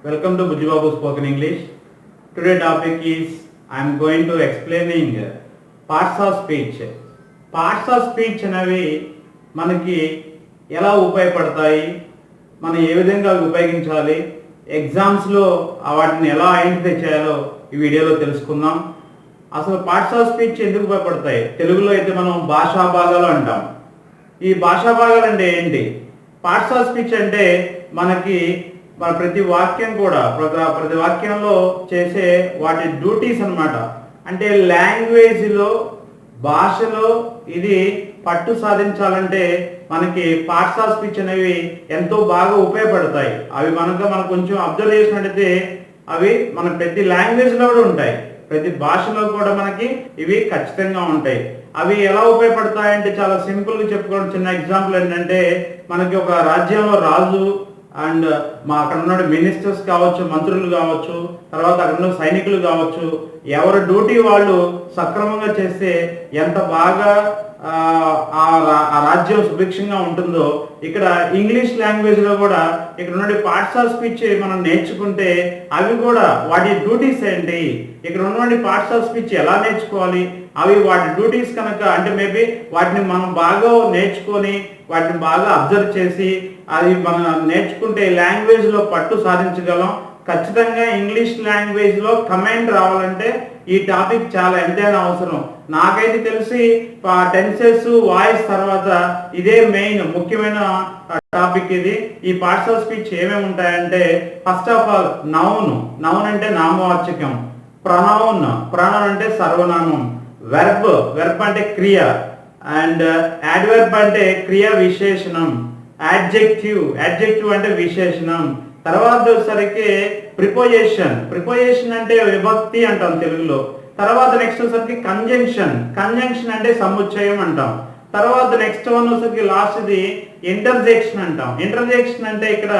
Welcome to Bujibabu Spoken English. Today topic is I am going to explaining parts of speech. Parts of speech అనేవి మనకి ఎలా ఉపయోగపడతాయి, మనం ఏ విధంగా అవి ఉపయోగించాలి, ఎగ్జామ్స్లో వాటిని ఎలా ఐడెంటిఫై చేయాలో ఈ వీడియోలో తెలుసుకుందాం. అసలు పార్ట్స్ ఆఫ్ స్పీచ్ ఎందుకు ఉపయోగపడతాయి? తెలుగులో అయితే మనం భాషా భాగాలు అంటాం. ఈ భాషా భాగాలు అంటే ఏంటి? పార్ట్స్ ఆఫ్ స్పీచ్ అంటే మనకి మన ప్రతి వాక్యం కూడా ప్రతి వాక్యంలో చేసే వాటి డ్యూటీస్ అన్నమాట. అంటే లాంగ్వేజ్లో భాషలో ఇది పట్టు సాధించాలంటే మనకి పార్ట్స్ ఆఫ్ స్పీచ్ అనేవి ఎంతో బాగా ఉపయోగపడతాయి. అవి మనం కొంచెం అబ్జర్వ్ చేసినట్టయితే అవి మన ప్రతి లాంగ్వేజ్లో కూడా ఉంటాయి, ప్రతి భాషలో కూడా మనకి ఇవి ఖచ్చితంగా ఉంటాయి. అవి ఎలా ఉపయోగపడతాయంటే చాలా సింపుల్గా చెప్పుకోవడం. చిన్న ఎగ్జాంపుల్ ఏంటంటే మనకి ఒక రాజ్యంలో రాజు అండ్ అక్కడ ఉన్న మినిస్టర్స్ కావచ్చు, మంత్రులు కావచ్చు, తర్వాత అక్కడ ఉన్న సైనికులు కావచ్చు, ఎవరి డ్యూటీ వాళ్ళు సక్రమంగా చేస్తే ఎంత బాగా ఆ రాజ్యం సుభిక్షంగా ఉంటుందో, ఇక్కడ ఇంగ్లీష్ లాంగ్వేజ్లో కూడా ఇక్కడ ఉన్న పార్ట్స్ ఆఫ్ స్పీచ్ మనం నేర్చుకుంటే అవి కూడా వాటి డ్యూటీస్ ఏంటి, ఇక్కడ ఉన్నటువంటి పార్ట్స్ ఆఫ్ స్పీచ్ ఎలా నేర్చుకోవాలి, అవి వాటి డ్యూటీస్ కనుక అంటే మేబీ వాటిని మనం బాగా నేర్చుకొని వాటిని బాగా అబ్జర్వ్ చేసి అది మనం నేర్చుకుంటే లాంగ్వేజ్లో పట్టు సాధించగలం. ఖచ్చితంగా ఇంగ్లీష్ లాంగ్వేజ్లో కమాండ్ రావాలంటే ఈ టాపిక్ చాలా ఎంతైనా అవసరం. నాకైతే తెలిసి టెన్సెస్ వాయిస్ తర్వాత ఇదే మెయిన్ ముఖ్యమైన టాపిక్ ఇది. ఈ పార్ట్స్ ఆఫ్ స్పీచ్ ఏమేమి ఉంటాయంటే ఫస్ట్ ఆఫ్ ఆల్ నౌన్ అంటే నామవాచకం, ప్రొనౌన్ అంటే సర్వనామం, వెర్బ్ అంటే క్రియ, అండ్ యాడ్వర్బ్ అంటే క్రియ విశేషణం, యాడ్జెక్టివ్ అంటే విశేషణం. తర్వాత వచ్చేసరికి ప్రిపోజిషన్ అంటే విభక్తి అంటాం తెలుగులో. తర్వాత నెక్స్ట్ వచ్చేసరికి కంజంక్షన్ అంటే సముచ్చయం అంటాం. తర్వాత నెక్స్ట్ వన్ వచ్చేసరికి లాస్ట్ది ఇంటర్జెక్షన్ అంటాం. ఇంటర్జెక్షన్ అంటే ఇక్కడ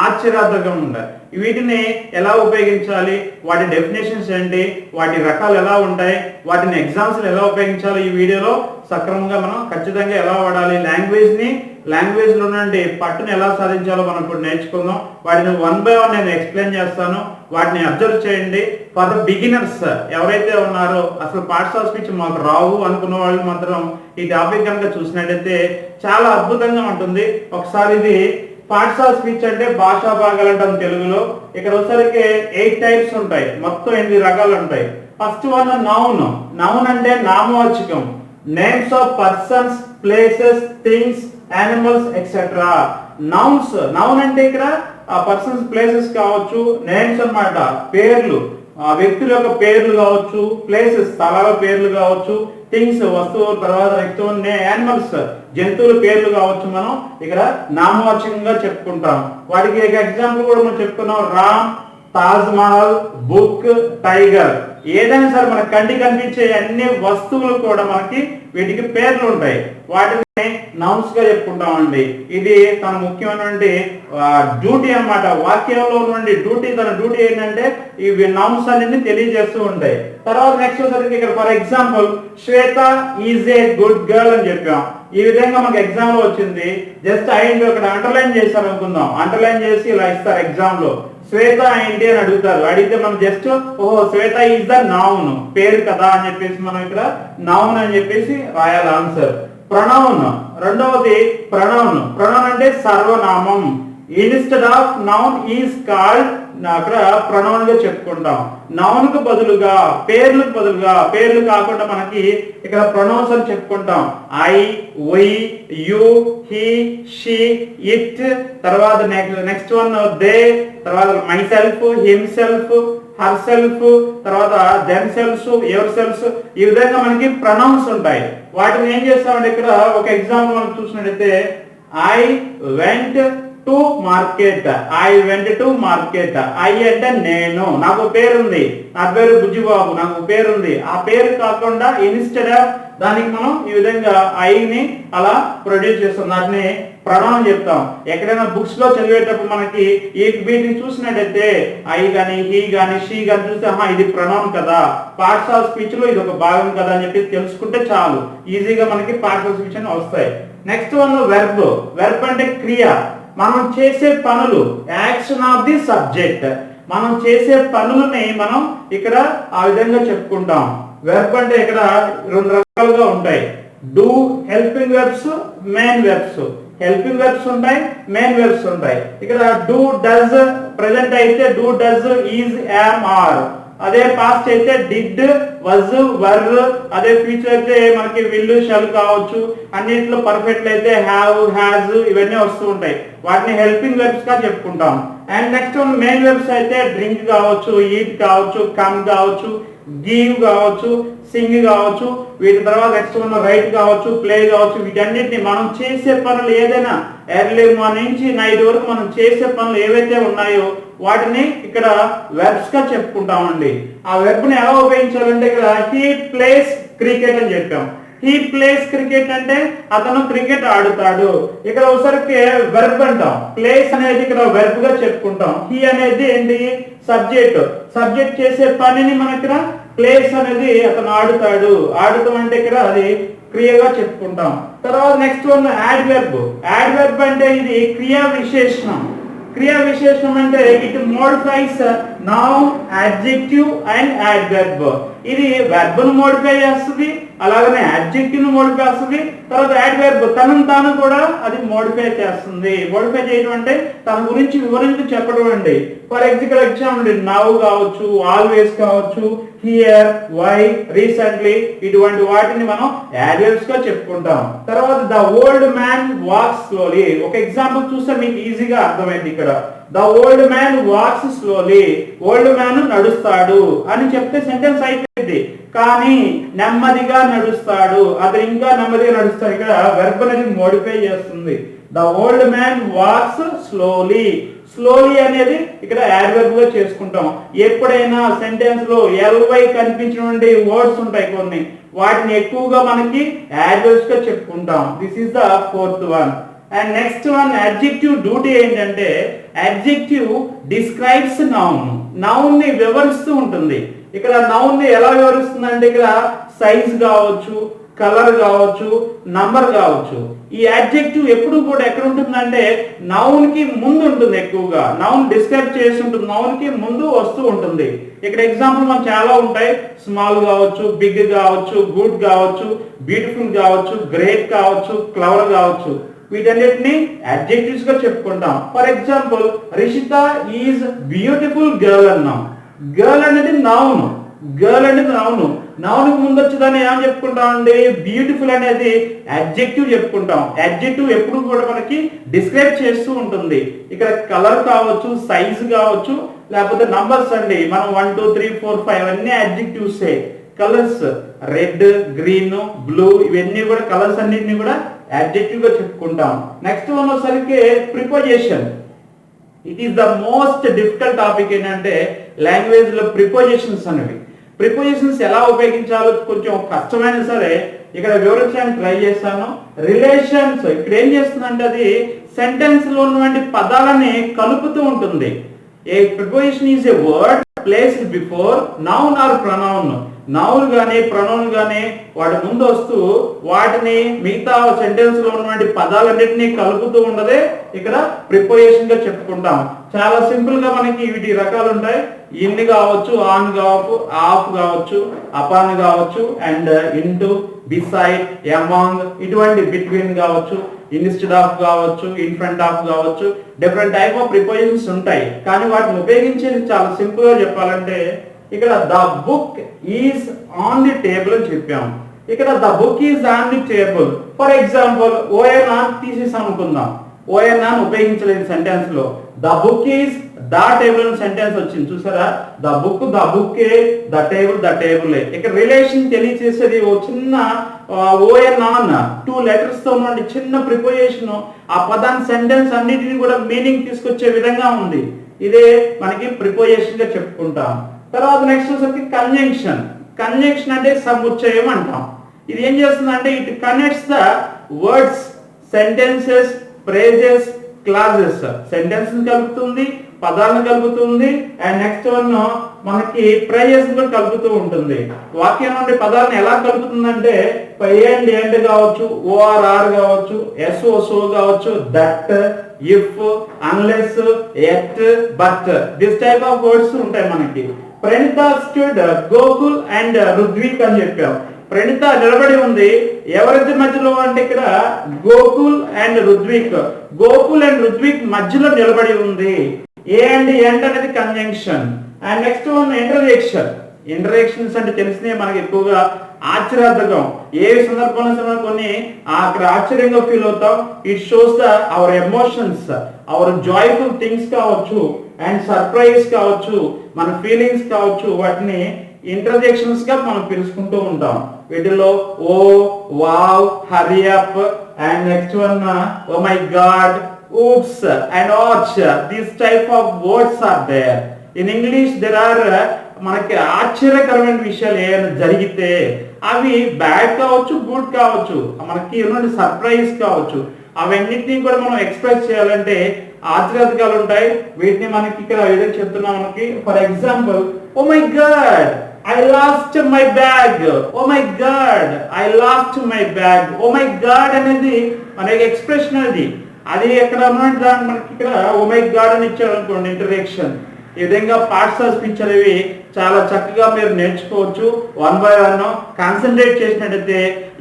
ఆశ్చర్యార్థకం ఉండాలి. వీటిని ఎలా ఉపయోగించాలి, వాటి డెఫినేషన్స్ ఏంటి, వాటి రకాలు ఎలా ఉంటాయి, వాటిని ఎగ్జామ్స్లో ఎలా ఉపయోగించాలి, ఈ వీడియోలో సక్రమంగా మనం ఖచ్చితంగా ఎలా వాడాలి, లాంగ్వేజ్లో నుండి పట్టును ఎలా సాధించాలో మనం ఇప్పుడు నేర్చుకుందాం. వాటిని 1 by 1 నేను ఎక్స్ప్లెయిన్ చేస్తాను, వాటిని అబ్జర్వ్ చేయండి. ఫర్ ద బిగినర్స్ ఎవరైతే ఉన్నారో అసలు పార్ట్స్ ఆఫ్ స్పీచ్ మాకు రావు అనుకున్న వాళ్ళు మాత్రం ఈ టాపిక్ కనుక చూసినట్టయితే చాలా అద్భుతంగా ఉంటుంది. ఒకసారి ఇది పార్ట్స్ ఆఫ్ స్పీచ్ అంటే భాషా భాగాలు అంటాం తెలుగులో. ఇక్కడ వచ్చరికి 8 టైప్స్ ఉంటాయి, మొత్తం 8 రకాలు ఉంటాయి. ఫస్ట్ వన్ నౌన్ అంటే నామవాచకం, names of persons, places, things, animals etcetera. Noun అంటే ఇక్కడ పర్సన్స్, ప్లేసెస్ కావచ్చు, నేమ్స్ అన్నమాట పేర్లు, వ్యక్తుల యొక్క పేర్లు కావచ్చు, ప్లేసెస్ స్థలాల పేర్లు కావచ్చు, థింగ్స్ వస్తువులు, తర్వాత నెక్స్ట్ యానిమల్స్ జంతువుల పేర్లు కావచ్చు. మనం ఇక్కడ నామవాచకంగా చెప్పుకుంటాం. వాటికి ఎగ్జాంపుల్ కూడా మనం చెప్పుకున్నాం. Ram, Taj Mahal, book, tiger. ఏదైనా సరే మన కంటికి కనిపించే అన్ని వస్తువులు కూడా మనకి వీటికి పేర్లు ఉంటాయి. వాటిని నౌన్స్ గా చెప్పుకుంటామండి. ఇది తన ముఖ్యమైనటువంటి డ్యూటీ అన్నమాట. వాక్యంలో ఉన్నటువంటి తన డ్యూటీ ఏంటంటే ఇవి నౌన్స్ అన్ని తెలియజేస్తూ ఉంటాయి. తర్వాత నెక్స్ట్ వచ్చేసరికి ఇక్కడ for example Shweta is a good girl అని చెప్పాం. ఈ విధంగా మనకు ఎగ్జామ్ లో వచ్చింది. జస్ట్ ఇక్కడ అండర్లైన్ చేశారు అనుకుందాం. అండర్లైన్ చేసి ఇలా ఇస్తారు ఎగ్జామ్ లో. శ్వేత ఏంటి అని అడుగుతారు. అడిగితే మనం just Shweta is the noun, పేరు కదా అని చెప్పేసి మనం ఇక్కడ నౌన్ అని చెప్పేసి రాయాలి ఆన్సర్. ప్రొనౌన్ రెండవది ప్రొనౌన్ అంటే సర్వనామం. Instead of noun is called అక్కడ ప్రొనౌన్ గా చెప్పుకుంటాం. నౌన్ కు బదులుగా పేర్లు కాకుండా మనకి ఇక్కడ ప్రొనౌన్స్ అని చెప్పుకుంటాం. I, we, you, he, she, it, తర్వాత నెక్స్ట్ వన్ దే, తర్వాత myself, himself, herself, తర్వాత దెమ్ సెల్ఫ్, ఎవర్ సెల్ఫ్. ఈ విధంగా మనకి ప్రొనౌన్స్ ఉంటాయి. వాటిని ఏం చేస్తామంటే ఇక్కడ ఒక ఎగ్జాంపుల్ మనం చూసినట్టయితే I went to market. I అంటే నేను, నాకు పేరుంది, నా పేరు బుజ్జిబాబు, నాకు పేరుంది. ఆ పేరు కాకుండా ఇన్స్టెడ్ ఆఫ్ దానికి మనం ఈ విధంగా ఐని అలా ప్రొడ్యూస్ చేస్తాం. దాన్ని ప్రొనౌన్ చెప్తాం. ఎక్కడైనా బుక్స్ లో చదివేటప్పుడు మనకి వీటిని చూసినట్టయితే ఐ గాని, హీ గాని, షీ గాని చూస్తే ఇది ప్రొనౌన్ కదా, పార్ట్స్ ఆఫ్ స్పీచ్ లో ఇది ఒక భాగం కదా అని చెప్పి తెలుసుకుంటే చాలు, ఈజీగా మనకి పార్ట్స్ ఆఫ్ స్పీచ్ అని వస్తాయి. నెక్స్ట్ వన్ వెర్బ్ అంటే క్రియ. మనం చేసే పనులు, యాక్షన్ ఆఫ్ ది సబ్జెక్ట్, మనం చేసే పనులని మనం ఇక్కడ ఆ విధంగా చెప్పుకుంటాం. వెర్బ్ అంటే ఇక్కడ రెండు రకాలుగా ఉంటాయి. Do helping verbs, main verbs. Helping verbs ఉంటాయి, మెయిన్ వెర్బ్స్ ఉంటాయి. ఇక్కడ డూ డస్ ప్రెజెంట్ అయితే do does is am are, అదే పాస్ట్ అయితే డిడ్ వజ్ వర్, అదే ఫ్యూచర్ అయితే మనకి విల్ షల్ కావచ్చు. అన్నింటిలో పర్ఫెక్ట్ అయితే హ్యావ్ హ్యాజ్ ఇవన్నీ వస్తూ ఉంటాయి. వాటిని హెల్పింగ్ వెర్బ్స్ గా చెప్పుకుంటాం. అండ్ నెక్స్ట్ మెయిన్ వెర్బ్స్ అయితే డ్రింక్ కావచ్చు, ఈట్ కావచ్చు, కమ్ కావచ్చు, గివ్ కావచ్చు, సింగ్ కావచ్చు. వీటి తర్వాత నెక్స్ట్ ఉన్న రైట్ కావచ్చు, ప్లే కావచ్చు. వీటన్నిటిని మనం చేసే పనులు ఏదైనా ఎర్లీ మార్నింగ్ నుంచి నైట్ వరకు మనం చేసే పనులు ఏవైతే ఉన్నాయో వాటిని ఇక్కడ వెర్బ్స్ గా చెప్పుకుంటామండి. ఆ వెర్బ్ ని ఎలా ఉపయోగించాలంటే ఇక్కడ హీ ప్లేస్ క్రికెట్ అని చెప్పాం. హీ ప్లేస్ క్రికెట్ అంటే అతను క్రికెట్ ఆడుతాడు. ఇక్కడ ఒకసారికి వెర్బ్ అంటాం. ప్లేస్ అనేది ఇక్కడ వెర్బ్ గా చెప్పుకుంటాం. హీ అనేది ఏంటి, సబ్జెక్ట్. సబ్జెక్ట్ చేసే పనిని మన ఇక్కడ ప్లేస్ అనేది అతను ఆడుతాడు. ఆడుతాం అంటే ఇక్కడ అది క్రియగా చెప్పుకుంటాం. తర్వాత next one add verb. Add verb అంటే ఇది క్రియా విశేషణం. క్రియా విశేషణం అంటే it modifies noun, adjective and adverb. ఇది వెర్బ్ ను మోడిఫై చేస్తుంది, అలాగనే అడ్జెక్టివ్ ను మోడిఫై చేస్తుంది. తర్వాత యాడ్వర్బ్ తనను తాను కూడా అది మోడిఫై చేస్తుంది. మోడిఫై చేయడం అంటే తన గురించి వివరించి చెప్పడం అండి. ఫర్ ఎగ్జాంపుల్ నౌ కావచ్చు, ఆల్వేస్ కావచ్చు, హియర్, వై, రీసెంట్లీ, ఇటువంటి వాటిని మనం యాడ్వర్బ్స్ గా చెప్పుకుంటాం. తర్వాత the old man walks slowly. ఒక ఎగ్జాంపుల్ చూస్తే మీకు ఈజీగా అర్థమైంది. ఇక్కడ the old man walks slowly, old man నడుస్తాడు అని చెప్తే సెంటెన్స్ అయిపోయింది. కానీ నెమ్మదిగా నడుస్తాడు, అతను ఇంకా నెమ్మదిగా నడుస్తాడు. ఇక్కడ వెర్బ్ అనేది మోడిఫై చేస్తుంది. The old man walks slowly. Slowly అనేది ఇక్కడ యాడ్వర్బ్ గా చేసుకుంటాం. ఎప్పుడైనా సెంటెన్స్ లో ఎల్వై కనిపించినటువంటి వర్డ్స్ ఉంటాయి కొన్ని, వాటిని ఎక్కువగా మనకి యాడ్వర్బ్స్ గా చెప్పుకుంటాం. This is the fourth one. And next one adjective duty ఏంటంటే అడ్జెక్టివ్ డిస్క్రైబ్స్ నౌన్. నౌన్ ని వివరిస్తూ ఉంటుంది. ఇక్కడ నౌన్ ని ఎలా వివరిస్తుంది అంటే ఇక్కడ సైజ్ కావచ్చు, కలర్ కావచ్చు, నంబర్ కావచ్చు. ఈ అడ్జెక్టివ్ ఎప్పుడు కూడా ఎక్కడ ఉంటుందంటే నౌన్ కి ముందు ఉంటుంది. ఎక్కువగా నౌన్ డిస్క్రైబ్ చేసి ఉంటుంది, నౌన్ కి ముందు వస్తూ ఉంటుంది. ఇక్కడ ఎగ్జాంపుల్ మనం చాలా ఉంటాయి. స్మాల్ కావచ్చు, బిగ్ కావచ్చు, గుడ్ కావచ్చు, బ్యూటిఫుల్ కావచ్చు, గ్రేట్ కావచ్చు, క్లవర్ కావచ్చు. వీటన్నిటిని అడ్జెక్టివ్స్ గా చెప్పుకుంటాం. For example Rishitha is beautiful girl అన్నాం. గర్ల్ అనేది నౌన్, గర్ల్ అనేది నౌన్. నౌన్ ముందు వచ్చేదాన్ని ఏమని చెప్పుకుంటాం అండి, బ్యూటిఫుల్ అనేది అడ్జెక్టివ్ చెప్పుకుంటాం. అడ్జెక్టివ్ ఎప్పుడు కూడా మనకి డిస్క్రైబ్ చేస్తూ ఉంటుంది. ఇక్కడ కలర్ కావచ్చు, సైజ్ కావచ్చు, లేకపోతే నంబర్స్ అండి. మనం 1 2 3 4 5 అన్ని adjectives. Colours red, green, blue ఇవన్నీ కూడా కలర్స్ అన్నిటిని కూడా అడ్జెక్టివ్ గా చెప్పుకుంటాం. నెక్స్ట్ వన్ వచ్చేసరికి preposition. It is the most difficult topic. ఏంటంటే లాంగ్వేజ్ లో ప్రిపోజిషన్స్ అనేవి. ప్రిపోజిషన్స్ ఎలా ఉపయోగించాలో కొంచెం కష్టమైనా సరే ఇక్కడ వివరించడానికి ట్రై చేస్తాను. రిలేషన్స్ ఇక్కడ ఏం చేస్తుందంటే అది సెంటెన్స్ లో ఉన్నటువంటి పదాలని కలుపుతూ ఉంటుంది. A preposition is a word placed before noun or pronoun. Noun గానీ ప్రొనౌన్ గానీ వాటి ముందు వస్తూ వాటిని మిగతా సెంటెన్స్ లో ఉన్నటువంటి పదాలన్నింటినీ కలుపుతూ ఉండదే ఇక్కడ ప్రిపోజిషన్ గా చెప్పుకుంటాం. చాలా సింపుల్ గా మనకి వీటి రకాలు ఉంటాయి. ఇన్ కావచ్చు, ఆన్ కావచ్చు, ఆఫ్ కావచ్చు, అపాన్ కావచ్చు, అండ్ ఇంటూ, బిసైడ్, అమాంగ్, ఇటువంటి బిట్వీన్ కావచ్చు, ఇన్స్టెడ్ ఆఫ్ కావచ్చు, ఇన్ ఫ్రంట్ ఆఫ్ కావచ్చు. డిఫరెంట్ టైప్ ఆఫ్ ప్రిపోజిషన్స్ ఉంటాయి. కానీ వాటిని ఉపయోగించేది చాలా సింపుల్ గా చెప్పాలంటే ఇక్కడ the book is on the table అని చెప్పాము. ఇక్కడ the book is on the table. For example O N on తీసేసాం అనుకుందాం. ఓఎన్ ఆన్ ఉపయోగించలేదు సెంటెన్స్ లో. The book is the table అని సెంటెన్స్ వచ్చింది చూసారా. The book a, the table ఏ. ఇక్కడ రిలేషన్ తెలియచేసేది ఓ చిన్న ఓఎన్ ఆన్ 2 లెటర్స్ తో ఉన్న చిన్న ప్రిపోజిషన్ ఆ పదాన్ని సెంటెన్స్ అన్నిటిని కూడా మీనింగ్ తీసుకొచ్చే విధంగా ఉంది. ఇదే మనకి ప్రిపోజిషన్ గా చెప్పుకుంటాం. తర్వాత నెక్స్ట్ వచ్చేసరికి కంజంక్షన్. కంజంక్షన్ అంటే సముచ్చయం అంటాం. ఇది ఏం చేస్తుందంటే it connects the words, sentences, phrases, clauses. Sentence కలుపుతుంది, పదాలను కలుపుతుంది అండ్ నెక్స్ట్ వన్ మనకి ప్రైజెస్ కూడా కలుపుతూ ఉంటుంది. వాక్యం నుండి పదాలను ఎలా కలుపుతుందంటే అండ్ కావచ్చు, ఓఆర్ఆర్ కావచ్చు, ఎస్ఓ కావచ్చు, that, if, unless, at, but this type of words ఉంటాయి మనకి. ప్రణిత స్టూడ్ గోకుల్ అండ్ రుద్విక్ అని చెప్పాం. ప్రణిత నిలబడి ఉంది, ఎవరిద్దరి మధ్యలో అంటే ఇక్కడ గోకుల్ అండ్ రుద్విక్. గోకుల్ అండ్ రుద్విక్ మధ్యలో నిలబడి ఉంది. ఏ అండ్ ఎండ్ అనేది conjunction. And next one interjection. Interjections అంటే తెలిసినవి మనకి ఎక్కువగా ఆశ్చర్యార్థకం. ఏ సందర్భంలో కొన్ని అక్కడ ఆశ్చర్యంగా ఫీల్ అవుతాం. It shows the our emotions, our joyful things కావచ్చు అండ్ సర్ప్రైజ్ కావచ్చు, మన ఫీలింగ్స్ కావచ్చు, వాటిని ఇంటర్జెక్షన్స్ గా మనం పిలుచుకుంటూ ఉంటాం. వీటిలో oh, wow, hurry up and next one oh my God, oops and ouch. These type of words are there. In English there are మనకి ఆశ్చర్యకరమైన విషయాలు ఏమైనా జరిగితే అవి బ్యాడ్ కావచ్చు, గుడ్ కావచ్చు, మనకి ఏమైనా సర్ప్రైజ్ కావచ్చు, అవన్నిటిని కూడా మనం ఎక్స్ప్రెస్ చేయాలంటే ఆశ్చర్యాలు ఉంటాయి. వీటిని మనకి ఇక్కడ ఏదైతే చెప్తున్నాం మనకి. For example, oh my god I lost my bag. Oh my God, I lost my bag. Oh my God అనేది మనకి ఎక్స్ప్రెషన్ అది ఎక్కడ ఉన్నట్టు దాన్ని మనకి ఇక్కడ ఓ మై గాడ్ అని ఇచ్చాడు అనుకోండి ఇంటర్జెక్షన్. ఈ విధంగా పార్ట్స్ ఆఫ్ స్పీచ్ అనేవి చాలా చక్కగా మీరు నేర్చుకోవచ్చు. వన్ బై వన్ కాన్సన్ట్రేట్ చేసినట్టయితే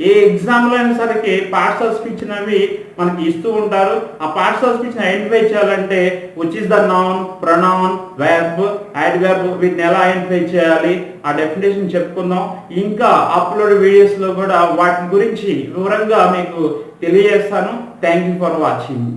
ఏ ఎగ్జామ్లో అయినా సరికి పార్ట్స్ ఆఫ్ స్పీచ్ అనేవి మనకి ఇస్తూ ఉంటారు. ఆ పార్ట్స్ ఆఫ్ స్పీచ్ ఐడెంటిఫై చేయాలంటే which is the noun, pronoun, verb, adverb, వీటిని ఎలా ఐడెంటిఫై చేయాలి ఆ డెఫినేషన్ చెప్పుకుందాం. ఇంకా అప్లోడ్ వీడియోస్ లో కూడా వాటి గురించి వివరంగా మీకు తెలియజేస్తాను. Thank you for watching.